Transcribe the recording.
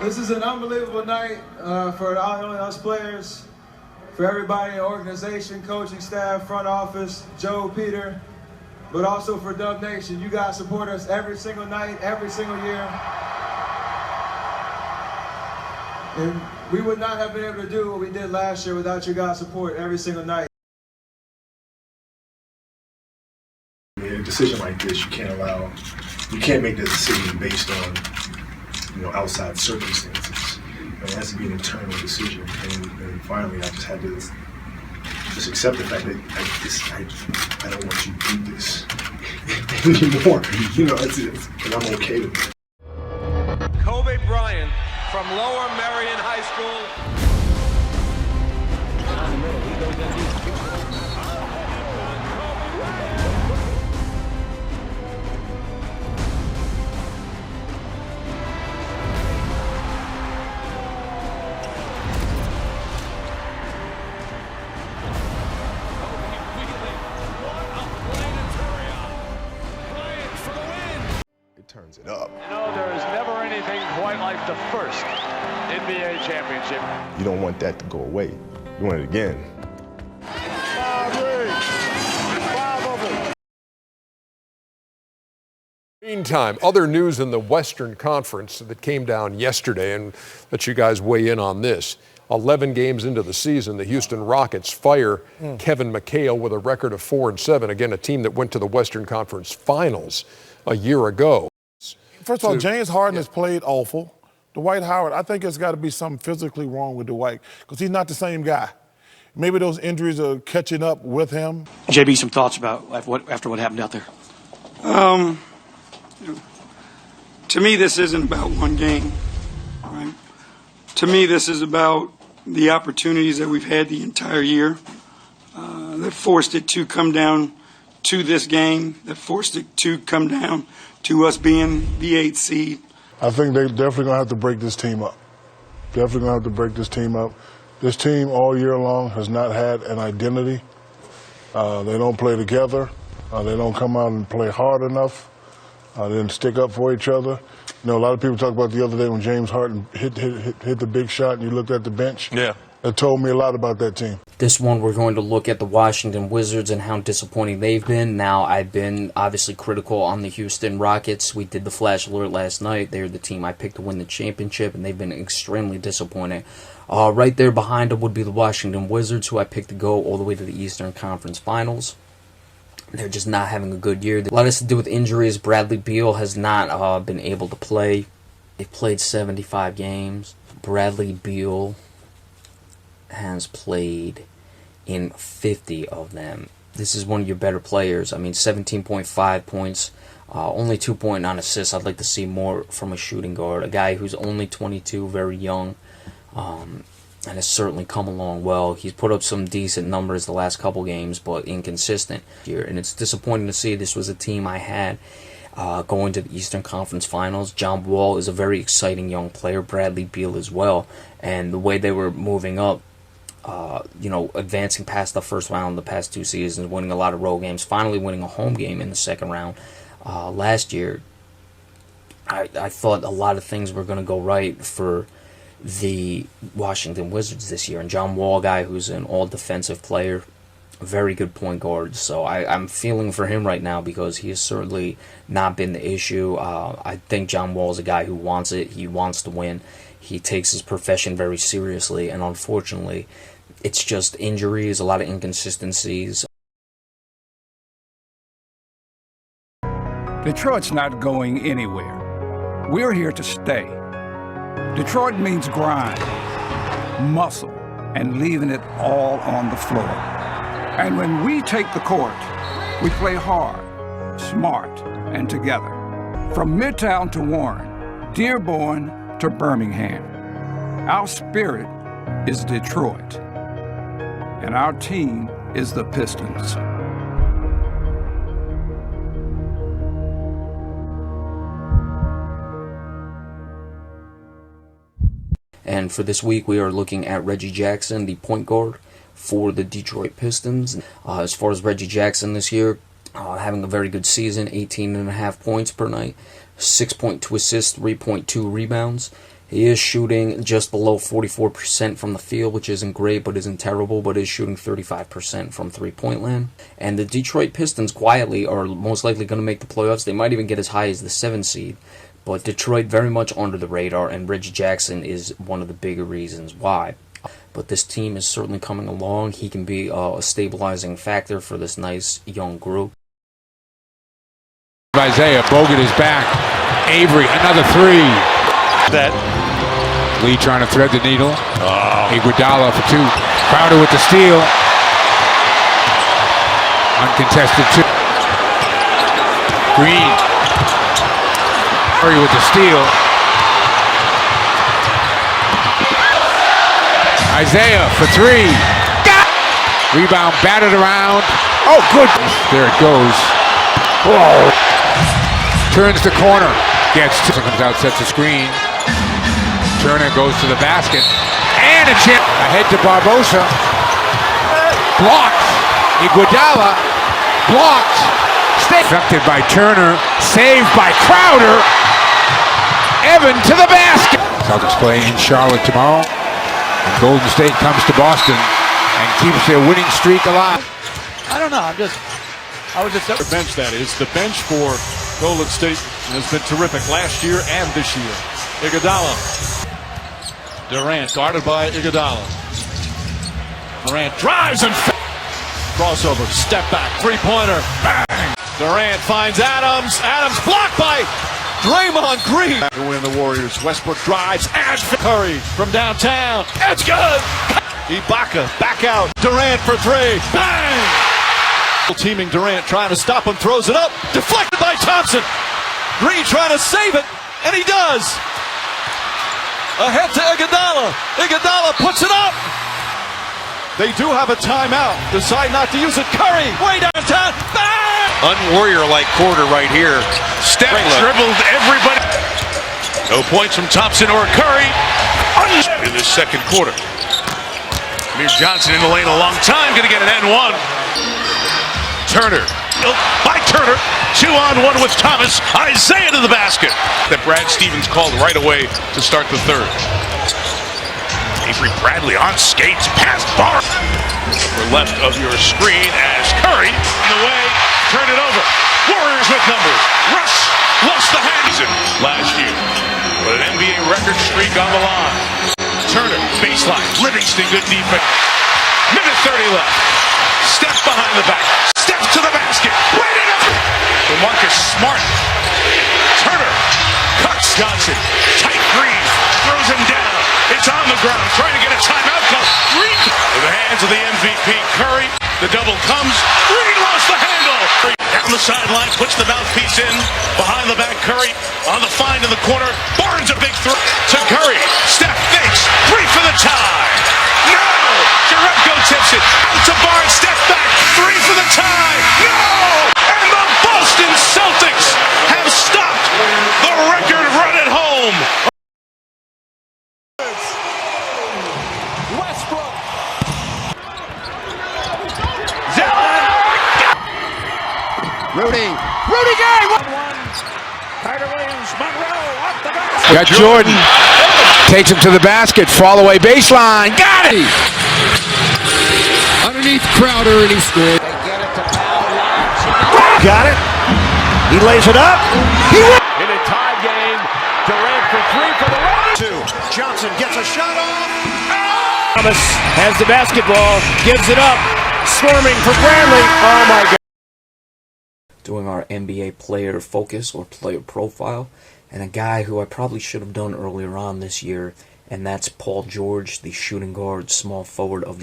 This is an unbelievable night for not only us players, for everybody in the organization, coaching staff, front office, Joe, Peter, but also for Dub Nation. You guys support us every single night, every single year. And we would not have been able to do what we did last year without you guys' support every single night. A decision like this, you can't make the decision based on, outside circumstances. It has to be an internal decision. And finally, I just had to just accept the fact that I don't want you to do this anymore. And I'm okay with it. Kobe Bryant from Lower Merion High School. Turns it up. There's never anything quite like the first NBA championship. You don't want that to go away. You want it again. 5 rings. 5 of them. Meantime, other news in the Western Conference that came down yesterday, and let you guys weigh in on this. 11 games into the season, the Houston Rockets fire Kevin McHale with a record of 4-7. Again, a team that went to the Western Conference Finals a year ago. First of all, James Harden has played awful. Dwight Howard, I think there's got to be something physically wrong with Dwight because he's not the same guy. Maybe those injuries are catching up with him. JB, some thoughts about after what happened out there? To me, this isn't about one game. Right? To me, this is about the opportunities that we've had the entire year that forced it to come down to this game, that forced it to come down to us being the 8th seed. I think they're definitely going to have to break this team up. Definitely going to have to break this team up. This team all year long has not had an identity. They don't play together. They don't come out and play hard enough. They didn't stick up for each other. A lot of people talk about the other day when James Harden hit the big shot and you looked at the bench. Yeah. That told me a lot about that team. This one, we're going to look at the Washington Wizards and how disappointing they've been. Now, I've been obviously critical on the Houston Rockets. We did the flash alert last night. They're the team I picked to win the championship, and they've been extremely disappointing. Right there behind them would be the Washington Wizards, who I picked to go all the way to the Eastern Conference Finals. They're just not having a good year. A lot has to do with injuries. Bradley Beal has not been able to play. They've played 75 games. Bradley Beal has played in 50 of them. This is one of your better players. I mean, 17.5 points, only 2.9 assists. I'd like to see more from a shooting guard, a guy who's only 22, very young, and has certainly come along well. He's put up some decent numbers the last couple games, but inconsistent here, and it's disappointing to see. This was a team I had going to the Eastern Conference Finals. John Wall is a very exciting young player, Bradley Beal as well, and the way they were moving up, advancing past the first round the past 2 seasons, winning a lot of road games, finally winning a home game in the second round last year. I thought a lot of things were going to go right for the Washington Wizards this year. And John Wall, a guy who's an all-defensive player, a very good point guard. So I'm feeling for him right now because he has certainly not been the issue. I think John Wall is a guy who wants it. He wants to win. He takes his profession very seriously, and unfortunately, it's just injuries, a lot of inconsistencies. Detroit's not going anywhere. We're here to stay. Detroit means grind, muscle, and leaving it all on the floor. And when we take the court, we play hard, smart, and together. From Midtown to Warren, Dearborn to Birmingham, our spirit is Detroit, and our team is the Pistons. And for this week, we are looking at Reggie Jackson, the point guard for the Detroit Pistons. As far as Reggie Jackson this year, having a very good season, 18.5 points per night, 6.2 assists, 3.2 rebounds. He is shooting just below 44% from the field, which isn't great, but isn't terrible, but is shooting 35% from three-point land. And the Detroit Pistons quietly are most likely going to make the playoffs. They might even get as high as the 7th seed. But Detroit very much under the radar, and Reggie Jackson is one of the bigger reasons why. But this team is certainly coming along. He can be a stabilizing factor for this nice young group. Isaiah, Bogut is back. Avery, another three. That Lee trying to thread the needle. Iguodala for two. Crowder with the steal. Uncontested two. Green. Curry with the steal. Isaiah for three. Rebound batted around. Oh, good. There it goes. Whoa. Turns the corner. Gets to, comes out, sets the screen. Turner goes to the basket. And a chip. Ahead to Barbosa. Blocked. Iguodala. Blocked. Affected by Turner. Saved by Crowder. Evan to the basket. Celtics play in Charlotte tomorrow. And Golden State comes to Boston and keeps their winning streak alive. I don't know. I was just the bench, that is. The bench for Golden State has been terrific last year and this year. Iguodala. Durant guarded by Iguodala. Durant drives and crossover. Step back. Three-pointer. Bang! Durant finds Adams. Adams blocked by Draymond Green. To win the Warriors. Westbrook drives and Curry from downtown. It's good. Ibaka back out. Durant for three. Bang! Teaming Durant trying to stop him. Throws it up. Deflected by Thompson. Green trying to save it. And he does. Ahead to Iguodala. Iguodala puts it up. They do have a timeout. Decide not to use it. Curry way downtown. Bang! Unwarrior-like quarter right here. Steph dribbled everybody. No points from Thompson or Curry in the second quarter. Amir Johnson in the lane a long time. Going to get an N1. Turner. By Turner. 2-on-1 with Thomas. Isaiah to the basket. That Brad Stevens called right away to start the third. Avery Bradley on skates. Past bar. For left of your screen as Curry in the way. Turn it over. Warriors with numbers. Russ lost the hand last year. But an NBA record streak on the line. Turner, baseline. Livingston, good defense. Minute 30 left. Steph behind the back. Steph to the basket. Waiting up. For Marcus Smart. Turner cuts Johnson. Tight Green. Throws him down. It's on the ground. Trying to get a timeout call. Green. In the hands of the MVP, Curry. The double comes. Green lost the handle. Down the sideline, puts the mouthpiece in. Behind the back, Curry on the find in the corner. Barnes a big throw to Curry. Steph fakes. Three for the tie. No! Jerebko tips it. Out to Barnes. Step back. Three for the tie. No! And the Boston Celtics have stopped the record run at home. Westbrook. Rudy Gay! Carter Williams, Monroe, up the basket. Got Jordan. Takes him to the basket. Fall away baseline. Got it! Underneath Crowder, and he scored. got it. He lays it up. In a tie game, Durant for three for the run. Johnson gets a shot off. Thomas has the basketball, gives it up. Swarming for Bradley. Oh my God. Doing our NBA player focus or player profile, and a guy who I probably should have done earlier on this year, and that's Paul George, the shooting guard, small forward of the